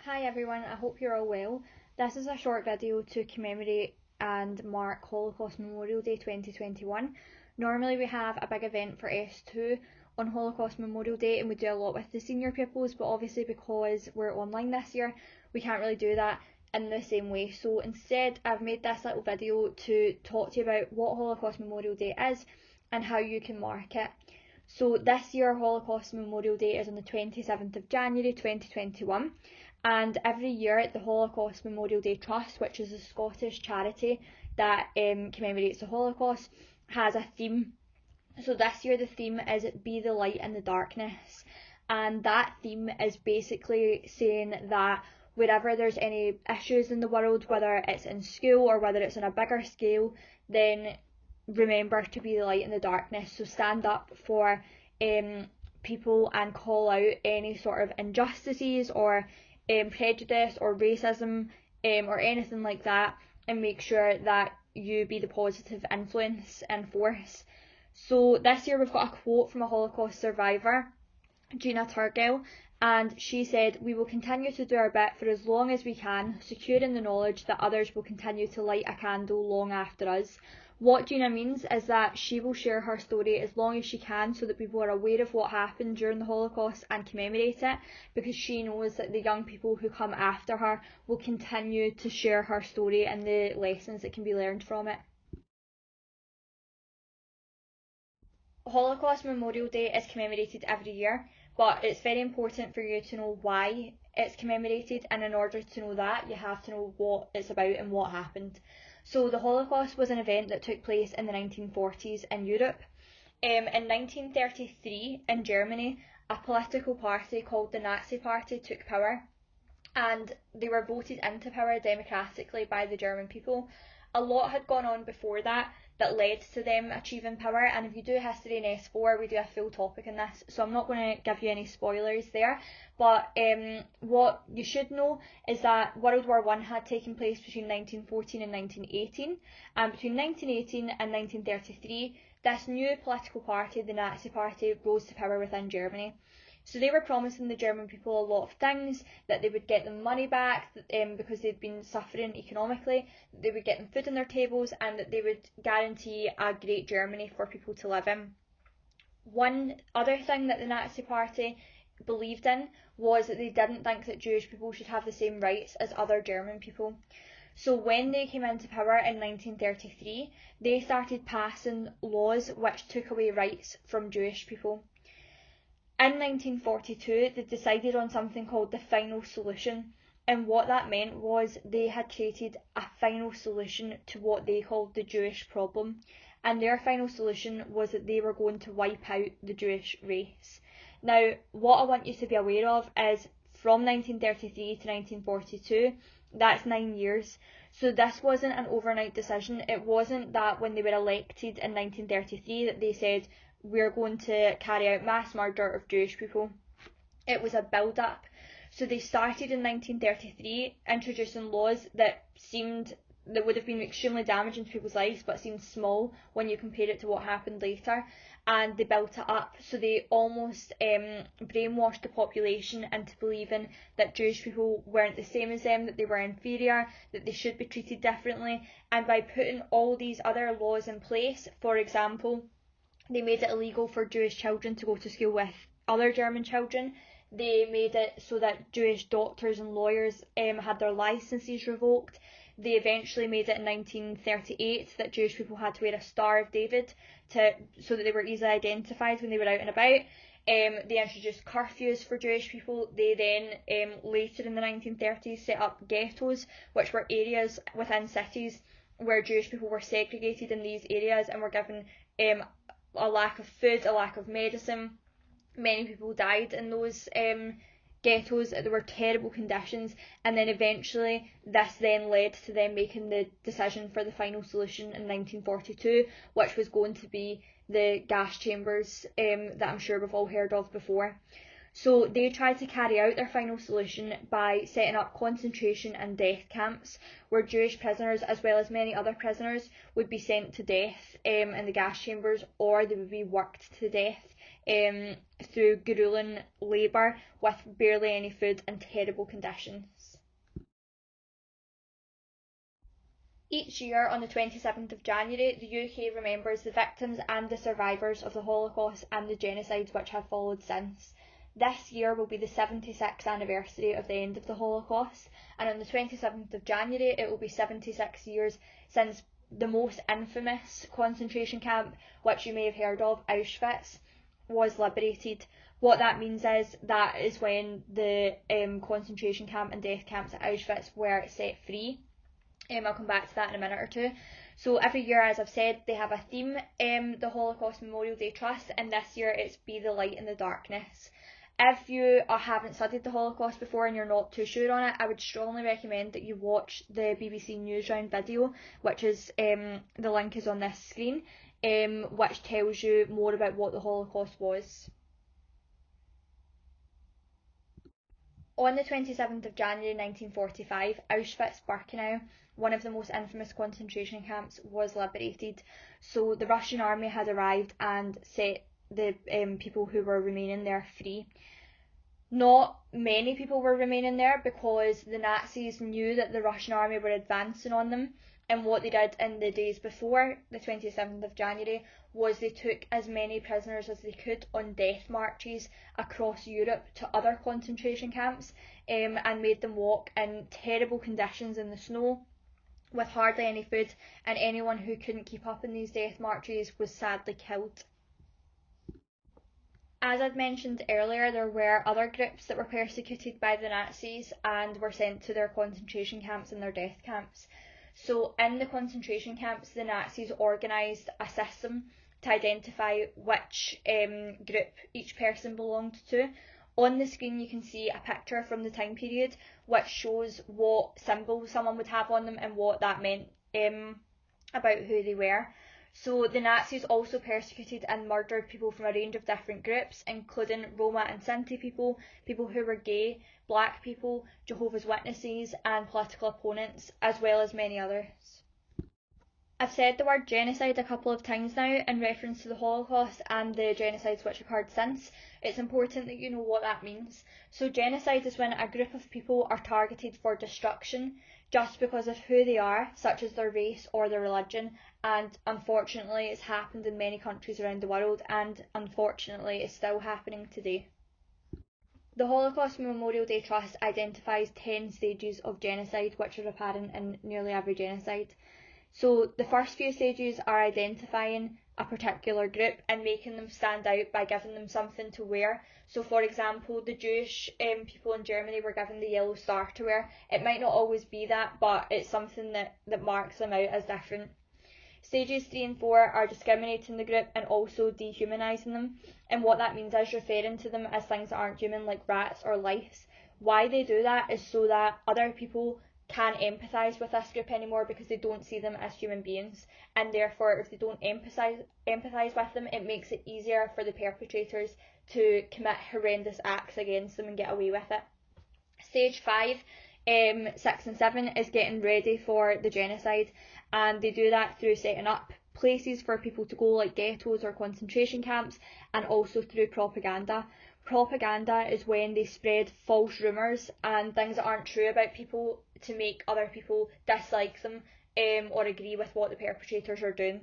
Hi everyone, I hope you're all well. This is a short video to commemorate and mark Holocaust Memorial Day 2021. Normally we have a big event for S2 on Holocaust Memorial Day and we do a lot with the senior pupils, but obviously because we're online this year we can't really do that in the same way. So instead I've made this little video to talk to you about what Holocaust Memorial Day is and how you can mark it. So this year Holocaust Memorial Day is on the 27th of January 2021. And every year the Holocaust Memorial Day Trust, which is a Scottish charity that commemorates the Holocaust, has a theme. So this year the theme is Be the Light in the Darkness. And that theme is basically saying that wherever there's any issues in the world, whether it's in school or whether it's on a bigger scale, then remember to be the light in the darkness. So stand up for people and call out any sort of injustices or prejudice or racism or anything like that, and make sure that you be the positive influence and force. So this year we've got a quote from a Holocaust survivor, Gina Turgill, and she said, "We will continue to do our bit for as long as we can, secure in the knowledge that others will continue to light a candle long after us." What Gina means is that she will share her story as long as she can so that people are aware of what happened during the Holocaust and commemorate it, because she knows that the young people who come after her will continue to share her story and the lessons that can be learned from it. Holocaust Memorial Day is commemorated every year, but it's very important for you to know why it's commemorated, and in order to know that, you have to know what it's about and what happened. So the Holocaust was an event that took place in the 1940s in Europe. In 1933 in Germany, a political party called the Nazi Party took power, and they were voted into power democratically by the German people. A lot had gone on before that led to them achieving power, and if you do history in S4 we do a full topic on this, so I'm not going to give you any spoilers there, but what you should know is that World War I had taken place between 1914 and 1918, and between 1918 and 1933 this new political party, the Nazi Party, rose to power within Germany. So they were promising the German people a lot of things, that they would get them money back because they'd been suffering economically, that they would get them food on their tables, and that they would guarantee a great Germany for people to live in. One other thing that the Nazi Party believed in was that they didn't think that Jewish people should have the same rights as other German people. So when they came into power in 1933, they started passing laws which took away rights from Jewish people. In 1942, they decided on something called the final solution, and what that meant was they had created a final solution to what they called the Jewish problem, and their final solution was that they were going to wipe out the Jewish race. Now, what I want you to be aware of is from 1933 to 1942, that's 9 years. So this wasn't an overnight decision. It wasn't that when they were elected in 1933 that they said, we're going to carry out mass murder of Jewish people. It was a build-up. So they started in 1933 introducing laws that would have been extremely damaging to people's lives, but seemed small when you compare it to what happened later, and they built it up. So they almost brainwashed the population into believing that Jewish people weren't the same as them, that they were inferior, that they should be treated differently, and by putting all these other laws in place, for example, they made it illegal for Jewish children to go to school with other German children. They made it so that Jewish doctors and lawyers had their licenses revoked. They eventually made it in 1938 that Jewish people had to wear a Star of David so that they were easily identified when they were out and about. They introduced curfews for Jewish people. They then, later in the 1930s, set up ghettos, which were areas within cities where Jewish people were segregated in these areas and were given a lack of food, a lack of medicine. Many people died in those ghettos. There were terrible conditions, and then eventually this then led to them making the decision for the final solution in 1942, which was going to be the gas chambers that I'm sure we've all heard of before. So they tried to carry out their final solution by setting up concentration and death camps where Jewish prisoners, as well as many other prisoners, would be sent to death in the gas chambers, or they would be worked to death through grueling labour with barely any food and terrible conditions. Each year on the 27th of January, the UK remembers the victims and the survivors of the Holocaust and the genocides which have followed since. This year will be the 76th anniversary of the end of the Holocaust, and on the 27th of January it will be 76 years since the most infamous concentration camp, which you may have heard of, Auschwitz, was liberated. What that means is that is when the concentration camp and death camps at Auschwitz were set free. I'll come back to that in a minute or two. So every year, as I've said, they have a theme, the Holocaust Memorial Day Trust, and this year it's Be the Light in the Darkness. If you haven't studied the Holocaust before and you're not too sure on it, I would strongly recommend that you watch the BBC Newsround video, which is, the link is on this screen, which tells you more about what the Holocaust was. On the 27th of January 1945, Auschwitz-Birkenau, one of the most infamous concentration camps, was liberated. So the Russian army had arrived and set the people who were remaining there free. Not many people were remaining there because the Nazis knew that the Russian army were advancing on them, and what they did in the days before the 27th of January was they took as many prisoners as they could on death marches across Europe to other concentration camps, and made them walk in terrible conditions in the snow with hardly any food, and anyone who couldn't keep up in these death marches was sadly killed. As I've mentioned earlier, there were other groups that were persecuted by the Nazis and were sent to their concentration camps and their death camps. So in the concentration camps, the Nazis organised a system to identify which group each person belonged to. On the screen you can see a picture from the time period which shows what symbols someone would have on them and what that meant about who they were. So the Nazis also persecuted and murdered people from a range of different groups, including Roma and Sinti people, people who were gay, black people, Jehovah's Witnesses and political opponents, as well as many others. I've said the word genocide a couple of times now in reference to the Holocaust and the genocides which occurred since. It's important that you know what that means. So genocide is when a group of people are targeted for destruction just because of who they are, such as their race or their religion, and unfortunately it's happened in many countries around the world, and unfortunately it's still happening today. The Holocaust Memorial Day Trust identifies 10 stages of genocide which are apparent in nearly every genocide. So the first few stages are identifying a particular group and making them stand out by giving them something to wear. So for example, the Jewish people in Germany were given the yellow star to wear. It might not always be that, but it's something that marks them out as different. Stages 3 and 4 are discriminating the group and also dehumanising them, and what that means is referring to them as things that aren't human, like rats or lice. Why they do that is so that other people can't empathise with this group anymore because they don't see them as human beings, and therefore if they don't empathise with them, it makes it easier for the perpetrators to commit horrendous acts against them and get away with it. Stage 5, 6 and 7 is getting ready for the genocide, and they do that through setting up places for people to go, like ghettos or concentration camps, and also through propaganda. Propaganda is when they spread false rumours and things that aren't true about people to make other people dislike them or agree with what the perpetrators are doing.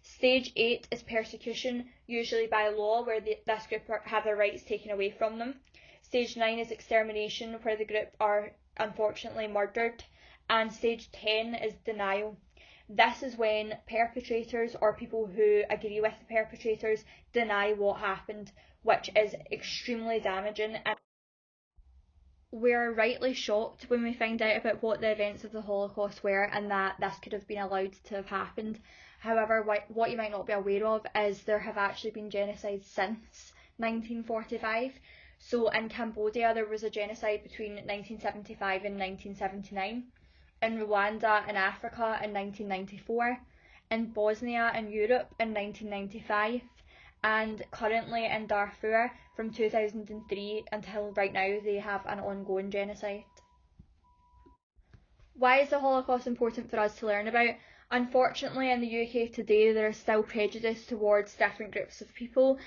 Stage 8 is persecution, usually by law, where this group have their rights taken away from them. Stage 9 is extermination, where the group are unfortunately murdered. And stage 10 is denial. This is when perpetrators or people who agree with the perpetrators deny what happened, which is extremely damaging. And we're rightly shocked when we find out about what the events of the Holocaust were and that this could have been allowed to have happened. However, what you might not be aware of is there have actually been genocides since 1945. So in Cambodia there was a genocide between 1975 and 1979. In Rwanda in Africa in 1994, in Bosnia in Europe in 1995, and currently in Darfur from 2003 until right now they have an ongoing genocide. Why is the Holocaust important for us to learn about? Unfortunately, in the UK today, there is still prejudice towards different groups of people.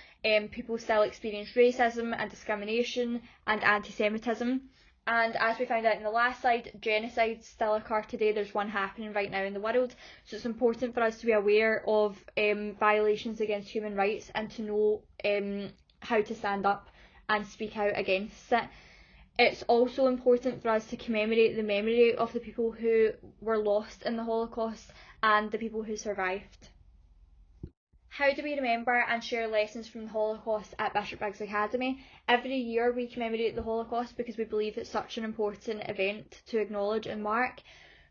People still experience racism and discrimination and anti-Semitism. And as we found out in the last slide, genocides still occur today. There's one happening right now in the world. So it's important for us to be aware of violations against human rights and to know how to stand up and speak out against it. It's also important for us to commemorate the memory of the people who were lost in the Holocaust and the people who survived. How do we remember and share lessons from the Holocaust at Bishop Briggs Academy? Every year we commemorate the Holocaust because we believe it's such an important event to acknowledge and mark.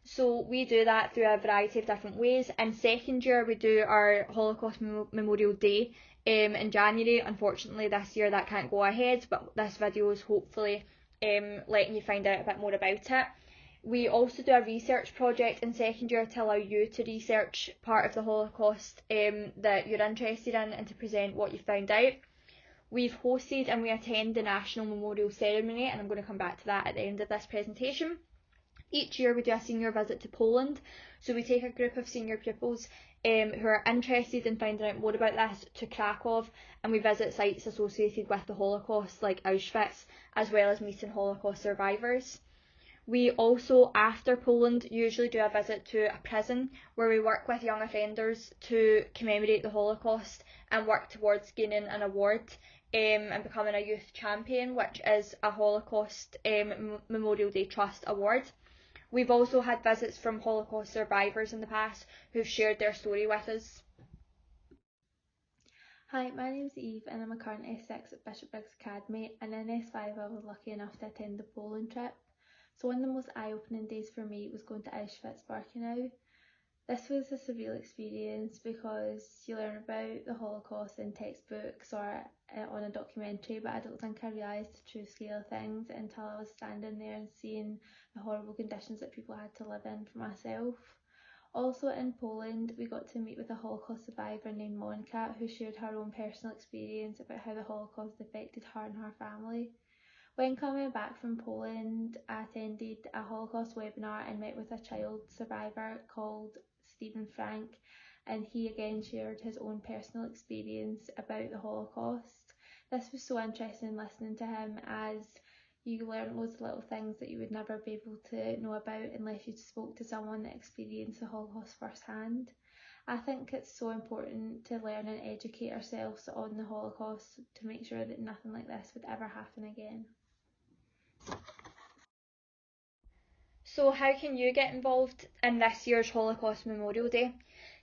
So we do that through a variety of different ways. In second year we do our Holocaust Memorial Day in January. Unfortunately this year that can't go ahead, but this video is hopefully letting you find out a bit more about it. We also do a research project in second year to allow you to research part of the Holocaust that you're interested in and to present what you found out. We've hosted and we attend the National Memorial Ceremony, and I'm going to come back to that at the end of this presentation. Each year we do a senior visit to Poland, so we take a group of senior pupils who are interested in finding out more about this to Krakow, and we visit sites associated with the Holocaust like Auschwitz, as well as meeting Holocaust survivors. We also, after Poland, usually do a visit to a prison where we work with young offenders to commemorate the Holocaust and work towards gaining an award and becoming a youth champion, which is a Holocaust Memorial Day Trust award. We've also had visits from Holocaust survivors in the past who've shared their story with us. Hi, my name's Eve and I'm a current S6 at Bishop Briggs Academy, and in S5 I was lucky enough to attend the Poland trip. So one of the most eye-opening days for me was going to Auschwitz-Birkenau. This was a surreal experience because you learn about the Holocaust in textbooks or on a documentary, but I don't think I realised the true scale of things until I was standing there and seeing the horrible conditions that people had to live in for myself. Also in Poland, we got to meet with a Holocaust survivor named Monica who shared her own personal experience about how the Holocaust affected her and her family. When coming back from Poland, I attended a Holocaust webinar and met with a child survivor called Stephen Frank, and he again shared his own personal experience about the Holocaust. This was so interesting listening to him, as you learn loads of little things that you would never be able to know about unless you spoke to someone that experienced the Holocaust firsthand. I think it's so important to learn and educate ourselves on the Holocaust to make sure that nothing like this would ever happen again. So how can you get involved in this year's Holocaust Memorial Day?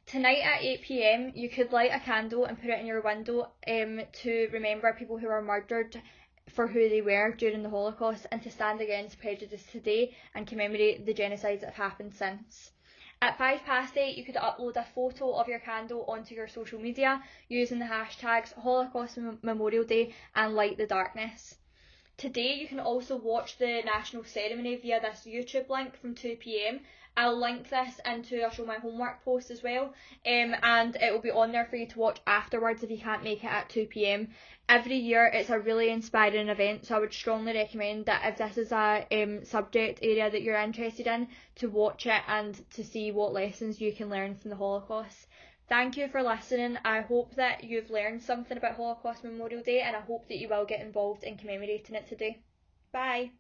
Tonight at 8 PM you could light a candle and put it in your window to remember people who were murdered for who they were during the Holocaust and to stand against prejudice today and commemorate the genocides that have happened since. At 8:05 you could upload a photo of your candle onto your social media using the hashtags Holocaust Memorial Day and Light the Darkness. Today you can also watch the national ceremony via this YouTube link from 2 PM. I'll link this into a Show My Homework post as well, and it will be on there for you to watch afterwards if you can't make it at 2 PM. Every year it's a really inspiring event, so I would strongly recommend that if this is a subject area that you're interested in, to watch it and to see what lessons you can learn from the Holocaust. Thank you for listening. I hope that you've learned something about Holocaust Memorial Day, and I hope that you will get involved in commemorating it today. Bye.